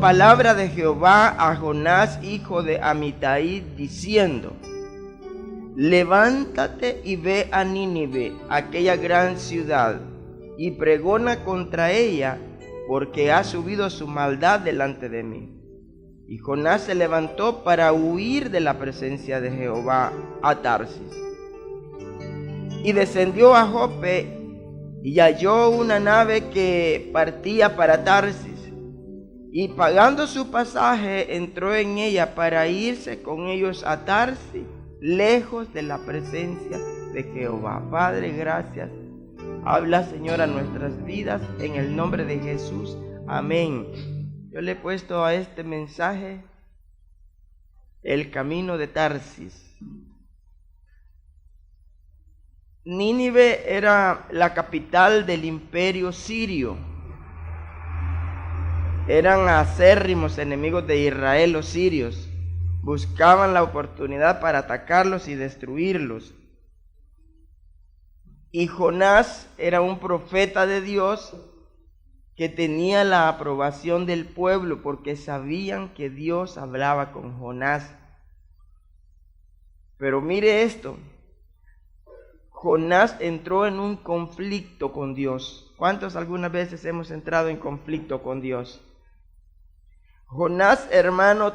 vino palabra de Jehová a Jonás, hijo de Amitai, diciendo: levántate y ve a Nínive, aquella gran ciudad, y pregona contra ella, porque ha subido su maldad delante de mí. Y Jonás se levantó para huir de la presencia de Jehová a Tarsis. Y descendió a Jope, y halló una nave que partía para Tarsis. Y pagando su pasaje, entró en ella para irse con ellos a Tarsis, lejos de la presencia de Jehová. Padre, gracias. Habla, Señor, a nuestras vidas en el nombre de Jesús. Amén. Yo le he puesto a este mensaje el camino de Tarsis. Nínive era la capital del imperio sirio. Eran acérrimos enemigos de Israel los sirios. Buscaban la oportunidad para atacarlos y destruirlos. Y Jonás era un profeta de Dios que tenía la aprobación del pueblo, porque sabían que Dios hablaba con Jonás. Pero mire esto, Jonás entró en un conflicto con Dios. ¿Cuántos algunas veces hemos entrado en conflicto con Dios? Jonás, hermano,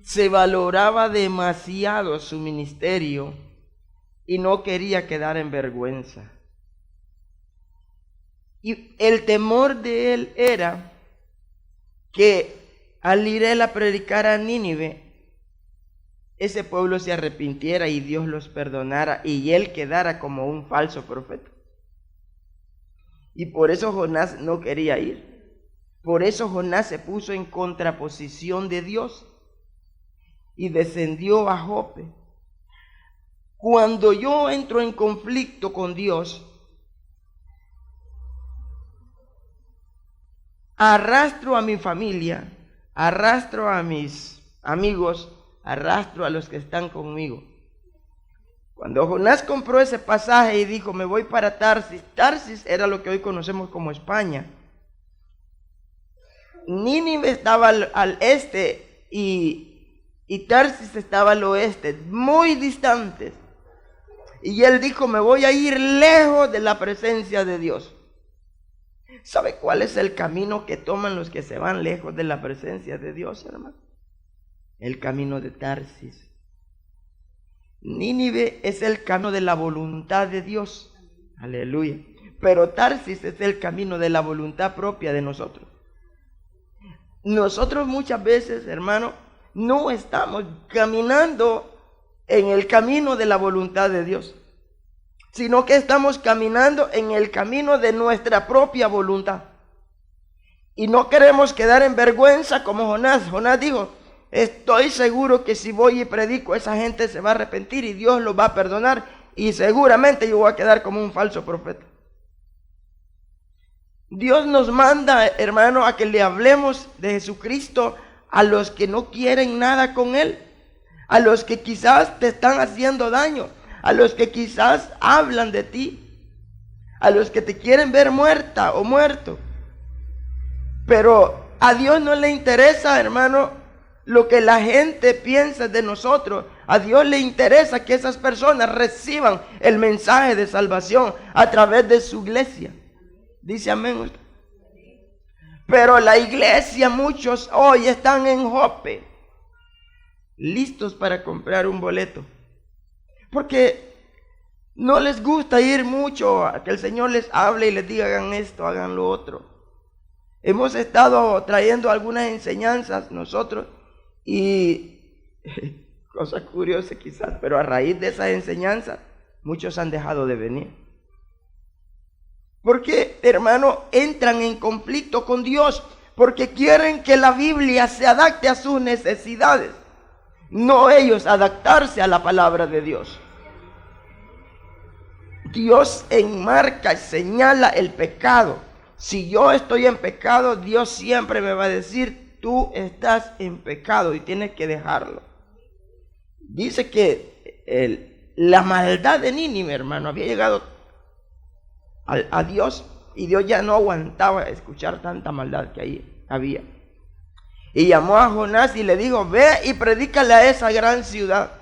se valoraba demasiado su ministerio y no quería quedar en vergüenza. Y el temor de él era que al ir él a predicar a Nínive, ese pueblo se arrepintiera y Dios los perdonara y él quedara como un falso profeta. Y por eso Jonás no quería ir. Por eso Jonás se puso en contraposición de Dios y descendió a Jope. Cuando yo entro en conflicto con Dios, arrastro a mi familia, arrastro a mis amigos, arrastro a los que están conmigo. Cuando Jonás compró ese pasaje y dijo: me voy para Tarsis. Tarsis era lo que hoy conocemos como España. Nínive estaba al este y Tarsis estaba al oeste, muy distantes. Y él dijo: me voy a ir lejos de la presencia de Dios. ¿Sabe cuál es el camino que toman los que se van lejos de la presencia de Dios, hermano? El camino de Tarsis. Nínive es el camino de la voluntad de Dios. Aleluya. Pero Tarsis es el camino de la voluntad propia de nosotros. Nosotros muchas veces, hermano, no estamos caminando en el camino de la voluntad de Dios, sino que estamos caminando en el camino de nuestra propia voluntad. Y no queremos quedar en vergüenza como Jonás. Jonás dijo: estoy seguro que si voy y predico, esa gente se va a arrepentir y Dios los va a perdonar, y seguramente yo voy a quedar como un falso profeta. Dios nos manda, hermano, a que le hablemos de Jesucristo a los que no quieren nada con Él, a los que quizás te están haciendo daño, a los que quizás hablan de ti, a los que te quieren ver muerta o muerto. Pero a Dios no le interesa, hermano, lo que la gente piensa de nosotros. A Dios le interesa que esas personas reciban el mensaje de salvación a través de su iglesia. Dice amén usted. Pero la iglesia, muchos hoy están en Jope, listos para comprar un boleto, porque no les gusta ir mucho a que el Señor les hable y les diga: hagan esto, hagan lo otro. Hemos estado trayendo algunas enseñanzas nosotros y cosas curiosas quizás, pero a raíz de esas enseñanzas muchos han dejado de venir. Porque, hermano, entran en conflicto con Dios, porque quieren que la Biblia se adapte a sus necesidades, no ellos adaptarse a la palabra de Dios. Dios enmarca y señala el pecado. Si yo estoy en pecado, Dios siempre me va a decir: tú estás en pecado y tienes que dejarlo. Dice que la maldad de Nínive, hermano, había llegado a Dios, y Dios ya no aguantaba escuchar tanta maldad que ahí había. Y llamó a Jonás y le dijo, ve y predícale a esa gran ciudad.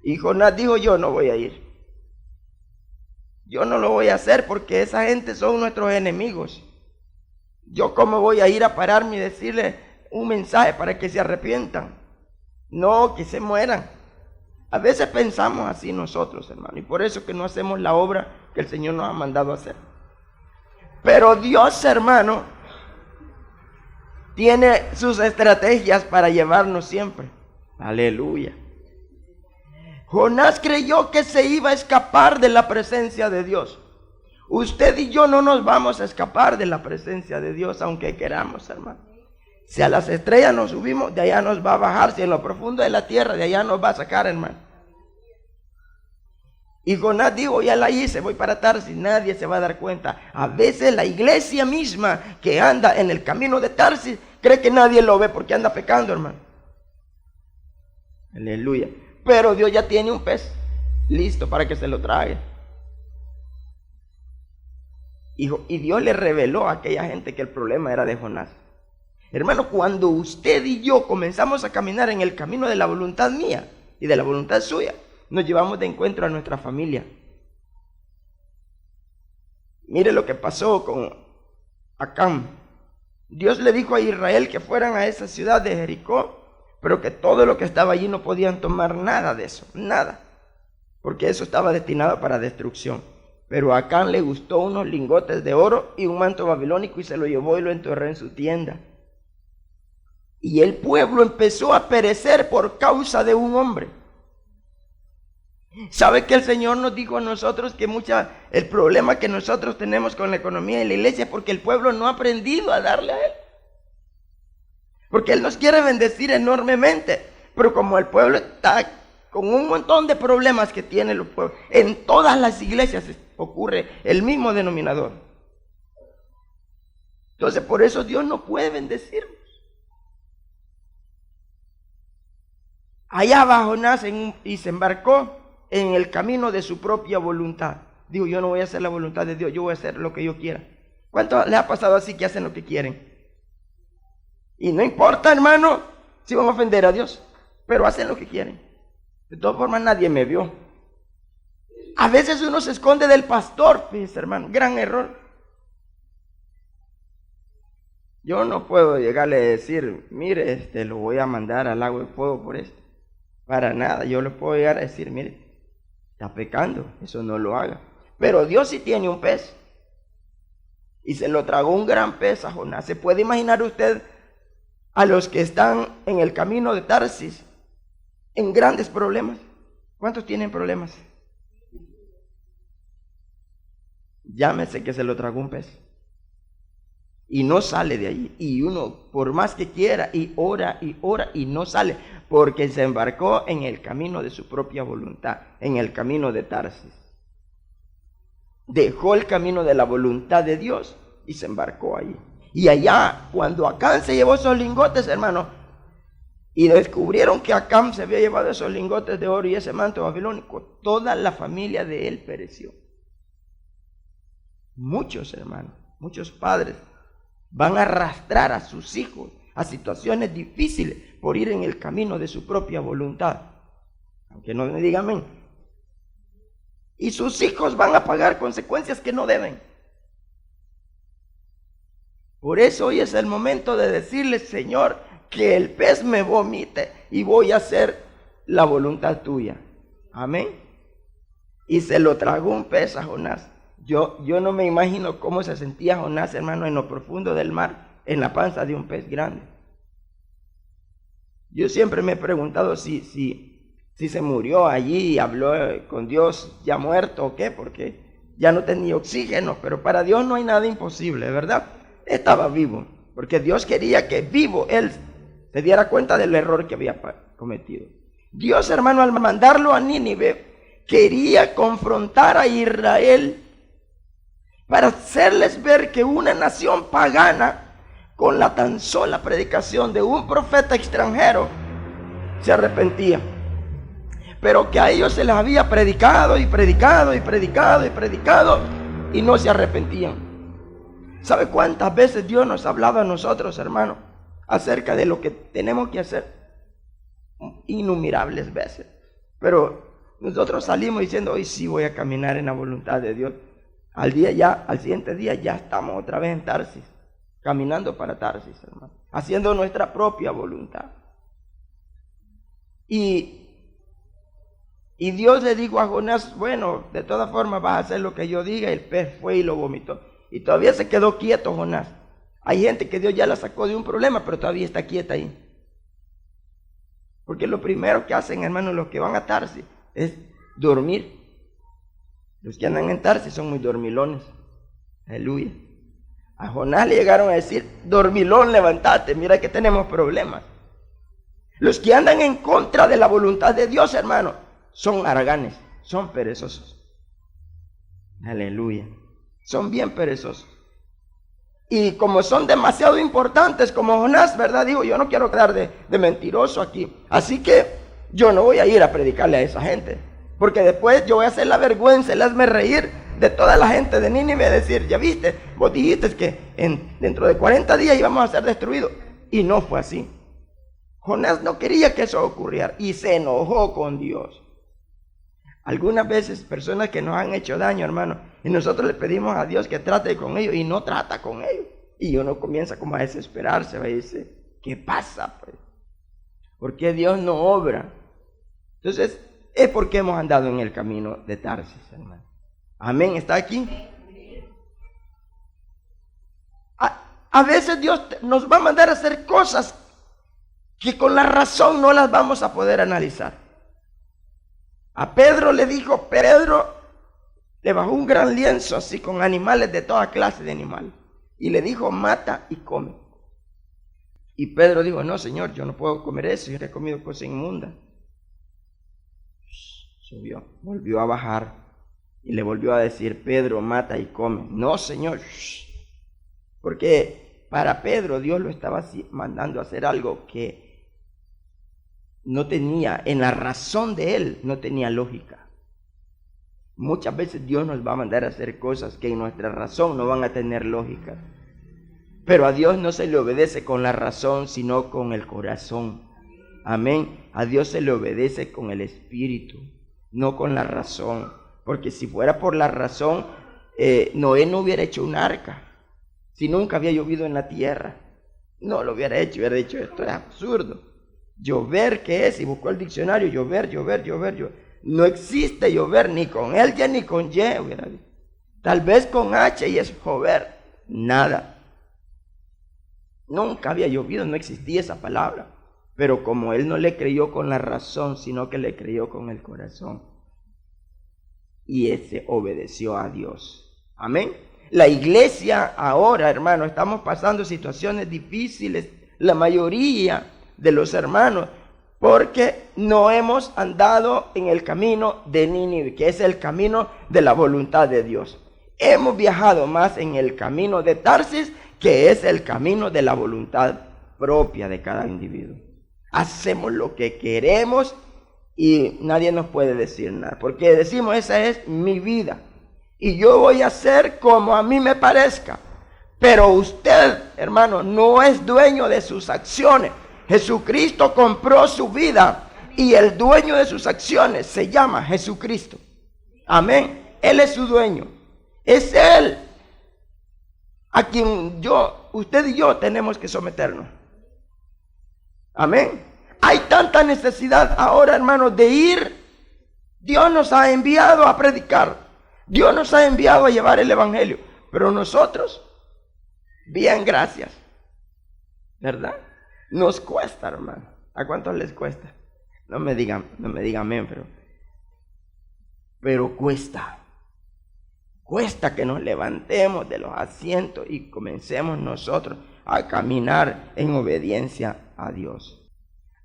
Y Jonás dijo, yo no voy a ir. Yo no lo voy a hacer porque esa gente son nuestros enemigos. Yo cómo voy a ir a pararme y decirle un mensaje para que se arrepientan. No, que se mueran. A veces pensamos así nosotros, hermano, y por eso que no hacemos la obra que el Señor nos ha mandado a hacer. Pero Dios, hermano, tiene sus estrategias para llevarnos siempre. Aleluya. Jonás creyó que se iba a escapar de la presencia de Dios. Usted y yo no nos vamos a escapar de la presencia de Dios, aunque queramos, hermano. Si a las estrellas nos subimos, de allá nos va a bajar. Si en lo profundo de la tierra, de allá nos va a sacar, hermano. Y Jonás dijo, ya la hice, voy para Tarsis, nadie se va a dar cuenta. A veces la iglesia misma que anda en el camino de Tarsis cree que nadie lo ve porque anda pecando, hermano. Aleluya. Pero Dios ya tiene un pez listo para que se lo trague. Y Dios le reveló a aquella gente que el problema era de Jonás. Hermano, cuando usted y yo comenzamos a caminar en el camino de la voluntad mía y de la voluntad suya, nos llevamos de encuentro a nuestra familia. Mire lo que pasó con Acán. Dios le dijo a Israel que fueran a esa ciudad de Jericó, pero que todo lo que estaba allí no podían tomar nada de eso, nada, porque eso estaba destinado para destrucción. Pero a Acán le gustó unos lingotes de oro y un manto babilónico y se lo llevó y lo enterró en su tienda. Y el pueblo empezó a perecer por causa de un hombre. ¿Sabe que el Señor nos dijo a nosotros que el problema que nosotros tenemos con la economía de la iglesia es porque el pueblo no ha aprendido a darle a Él? Porque Él nos quiere bendecir enormemente, pero como el pueblo está con un montón de problemas que tiene los pueblos, en todas las iglesias ocurre el mismo denominador. Entonces por eso Dios no puede bendecirnos. Allá va Jonás y se embarcó en el camino de su propia voluntad. Digo, yo no voy a hacer la voluntad de Dios, yo voy a hacer lo que yo quiera. ¿Cuánto les ha pasado así que hacen lo que quieren? Y no importa, hermano, si van a ofender a Dios, pero hacen lo que quieren. De todas formas, nadie me vio. A veces uno se esconde del pastor, fíjense, hermano, gran error. Yo no puedo llegarle a decir, mire, lo voy a mandar al lago de fuego por esto. Para nada, yo le puedo llegar a decir, mire, está pecando, eso no lo haga. Pero Dios sí tiene un pez. Y se lo tragó un gran pez a Jonás. ¿Se puede imaginar usted a los que están en el camino de Tarsis en grandes problemas? ¿Cuántos tienen problemas? Llámese que se lo tragó un pez. Y no sale de allí. Y uno, por más que quiera, y ora y no sale, porque se embarcó en el camino de su propia voluntad, en el camino de Tarsis. Dejó el camino de la voluntad de Dios y se embarcó allí. Y allá, cuando Acán se llevó esos lingotes, hermano, y descubrieron que Acán se había llevado esos lingotes de oro y ese manto babilónico, toda la familia de él pereció. Muchos hermanos, muchos padres van a arrastrar a sus hijos a situaciones difíciles por ir en el camino de su propia voluntad. Aunque no me digan amén. Y sus hijos van a pagar consecuencias que no deben. Por eso hoy es el momento de decirle, Señor, que el pez me vomite y voy a hacer la voluntad tuya. Amén. Y se lo tragó un pez a Jonás. Yo no me imagino cómo se sentía Jonás, hermano, en lo profundo del mar, en la panza de un pez grande. Yo siempre me he preguntado si se murió allí y habló con Dios ya muerto o qué, porque ya no tenía oxígeno, pero para Dios no hay nada imposible, ¿verdad? Estaba vivo, porque Dios quería que vivo él se diera cuenta del error que había cometido. Dios, hermano, al mandarlo a Nínive, quería confrontar a Israel para hacerles ver que una nación pagana, con la tan sola predicación de un profeta extranjero, se arrepentía. Pero que a ellos se les había predicado y predicado y predicado y predicado y no se arrepentían. ¿Sabe cuántas veces Dios nos ha hablado a nosotros, hermano, acerca de lo que tenemos que hacer? Innumerables veces. Pero nosotros salimos diciendo, hoy sí voy a caminar en la voluntad de Dios. Al siguiente día ya estamos otra vez en Tarsis, caminando para Tarsis, hermano, haciendo nuestra propia voluntad. Y Dios le dijo a Jonás, bueno, de todas formas vas a hacer lo que yo diga. Y el pez fue y lo vomitó. Y todavía se quedó quieto Jonás. Hay gente que Dios ya la sacó de un problema, pero todavía está quieta ahí. Porque lo primero que hacen, hermanos, los que van a Tarsis, es dormir. Los que andan en Tarsis son muy dormilones. Aleluya. A Jonás le llegaron a decir, dormilón, levántate, mira que tenemos problemas. Los que andan en contra de la voluntad de Dios, hermano, son haraganes, son perezosos. Aleluya. Son bien perezosos. Y como son demasiado importantes, como Jonás, ¿verdad? Digo, yo no quiero quedar de mentiroso aquí. Así que yo no voy a ir a predicarle a esa gente. Porque después yo voy a hacer la vergüenza, el hazme reír de toda la gente de Nínive, decir, ya viste, vos dijiste que dentro de 40 días íbamos a ser destruidos. Y no fue así. Jonás no quería que eso ocurriera y se enojó con Dios. Algunas veces personas que nos han hecho daño, hermano, y nosotros le pedimos a Dios que trate con ellos y no trata con ellos. Y uno comienza como a desesperarse, ¿ve? Y dice, ¿qué pasa, pues? ¿Por qué Dios no obra? Entonces, es porque hemos andado en el camino de Tarsis, hermano. Amén, ¿está aquí? A veces Dios nos va a mandar a hacer cosas que con la razón no las vamos a poder analizar. A Pedro le dijo, Pedro le bajó un gran lienzo así con animales de toda clase de animales. Y le dijo, mata y come. Y Pedro dijo, no, Señor, yo no puedo comer eso, yo he comido cosa inmunda. Subió, volvió a bajar y le volvió a decir, Pedro, mata y come. No, Señor, porque para Pedro Dios lo estaba mandando a hacer algo que no tenía, en la razón de él, no tenía lógica. Muchas veces Dios nos va a mandar a hacer cosas que en nuestra razón no van a tener lógica. Pero a Dios no se le obedece con la razón, sino con el corazón. Amén. A Dios se le obedece con el espíritu, no con la razón. Porque si fuera por la razón, Noé no hubiera hecho un arca. Si nunca había llovido en la tierra, no lo hubiera dicho, esto es absurdo. Llover, ¿qué es? Y buscó el diccionario, llover. No existe llover ni con L ni con Y, hubiera dicho. Tal vez con H y es llover. Nada. Nunca había llovido, no existía esa palabra. Pero como él no le creyó con la razón, sino que le creyó con el corazón. Y ese obedeció a Dios. Amén. La iglesia ahora, hermano, estamos pasando situaciones difíciles. La mayoría de los hermanos, porque no hemos andado en el camino de Nínive, que es el camino de la voluntad de Dios. Hemos viajado más en el camino de Tarsis, que es el camino de la voluntad propia de cada individuo. Hacemos lo que queremos y nadie nos puede decir nada, porque decimos, esa es mi vida y yo voy a hacer como a mí me parezca. Pero usted, hermano, no es dueño de sus acciones. Jesucristo compró su vida y el dueño de sus acciones se llama Jesucristo. Amén. Él es su dueño. Es Él a quien usted y yo tenemos que someternos. Amén. Hay tanta necesidad ahora, hermanos, de ir. Dios nos ha enviado a predicar. Dios nos ha enviado a llevar el evangelio. Pero nosotros, bien, gracias. ¿Verdad? Nos cuesta, hermano. ¿A cuántos les cuesta? No me digan amén, pero cuesta. Cuesta que nos levantemos de los asientos y comencemos nosotros a caminar en obediencia a Dios.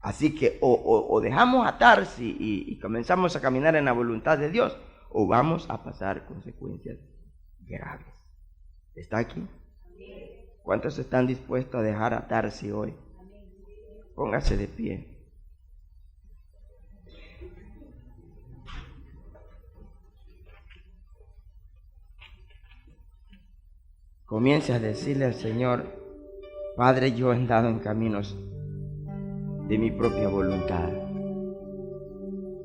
Así que o dejamos atarse y comenzamos a caminar en la voluntad de Dios, o vamos a pasar consecuencias graves. ¿Está aquí? ¿Cuántos están dispuestos a dejar atarse hoy? Póngase de pie. Con comience a decirle al Señor: Padre, yo he andado en caminos de mi propia voluntad.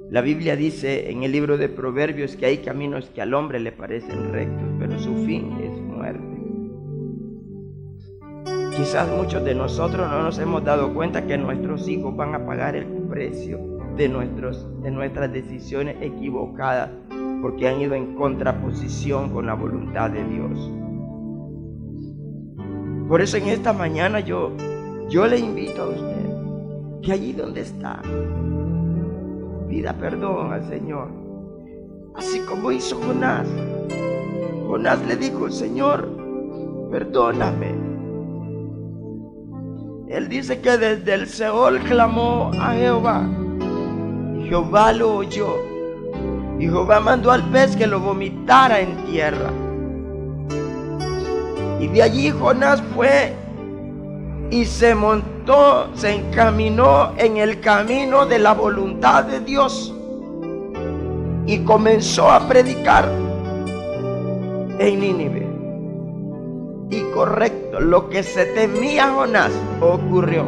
La Biblia dice en el libro de Proverbios que hay caminos que al hombre le parecen rectos, pero su fin es muerte. Quizás muchos de nosotros no nos hemos dado cuenta que nuestros hijos van a pagar el precio de nuestras decisiones equivocadas, porque han ido en contraposición con la voluntad de Dios. Por eso en esta mañana yo le invito a usted que allí donde está, pida perdón al Señor, así como hizo Jonás. Jonás le dijo: Señor, perdóname. Él dice que desde el Seol clamó a Jehová, y Jehová lo oyó, y Jehová mandó al pez que lo vomitara en tierra. Y de allí Jonás fue y se encaminó en el camino de la voluntad de Dios y comenzó a predicar en Nínive. Y correcto, lo que se temía Jonás ocurrió.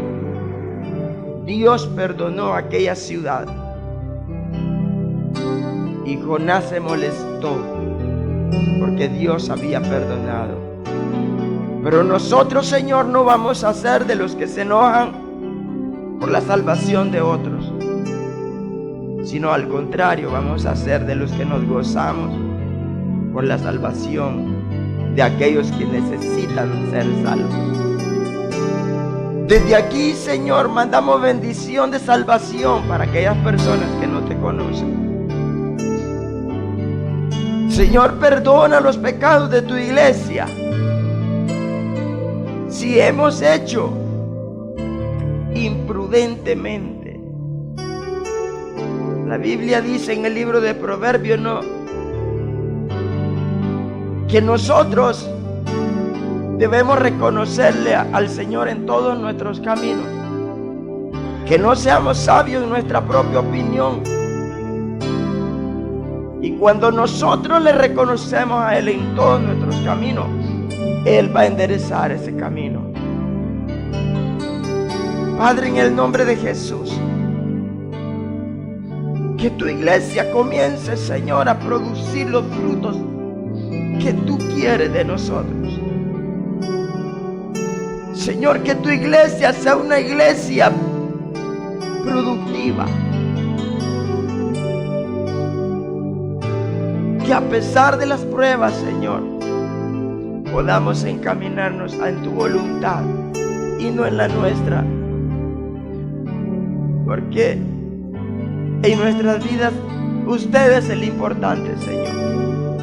Dios perdonó aquella ciudad y Jonás se molestó porque Dios había perdonado. Pero nosotros, Señor, no vamos a ser de los que se enojan por la salvación de otros, sino al contrario, vamos a ser de los que nos gozamos por la salvación de aquellos que necesitan ser salvos. Desde aquí, Señor, mandamos bendición de salvación para aquellas personas que no te conocen. Señor, perdona los pecados de tu iglesia. Si hemos hecho imprudentemente, la Biblia dice en el libro de Proverbios, que nosotros debemos reconocerle al Señor en todos nuestros caminos, que no seamos sabios en nuestra propia opinión. Y cuando nosotros le reconocemos a Él en todos nuestros caminos, Él va a enderezar ese camino. Padre, en el nombre de Jesús, que tu iglesia comience, Señor, a producir los frutos que tú quieres de nosotros. Señor, que tu iglesia sea una iglesia productiva, que a pesar de las pruebas, Señor, podamos encaminarnos en tu voluntad y no en la nuestra, porque en nuestras vidas usted es el importante, Señor.